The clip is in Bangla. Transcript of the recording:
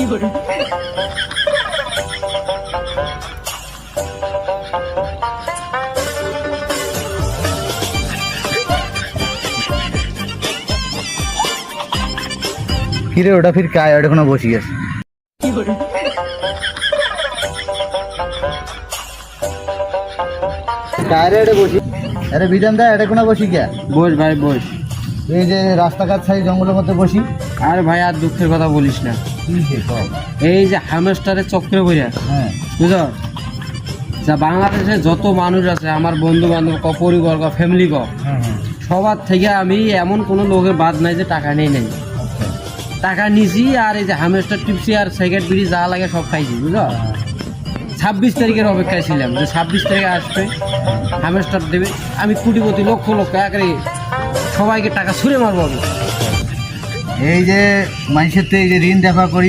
কিরে ওটা ফির কায় ওটা কোনো বসি গেছে কায় রে এটা বসি আরে বিধান দা এটা কোনো বসি কে বস ভাই বস। এই যে রাস্তাঘাট ছাই জঙ্গলের মধ্যে বসি আর ভাই আর দুঃখের কথা বলিস না, এই যে হামস্টারের চক্রে বইয়া হ্যাঁ বুঝ যা বাংলাদেশে যত মানুষ আছে আমার বন্ধু বান্ধব ক পরিবার ক ফ্যামিলি ক সবার থেকে আমি এমন কোনো লোকের বাদ নাই যে টাকা নেই নাই, টাকা নিছি আর এই যে হামস্টার টিপসি আর সিগারেট বিড়ি যা লাগে সব খাইছি বুঝো। 26 তারিখের অপেক্ষায় ছিলাম যে 26 তারিখে আসবে হামস্টার দেবে, আমি কোটিপতি লক্ষ লক্ষ একেবারে সবাইকে টাকা ছুঁড়ে মারবো আমি। এই যে মানুষের তো এই যে ঋণ দেখা করি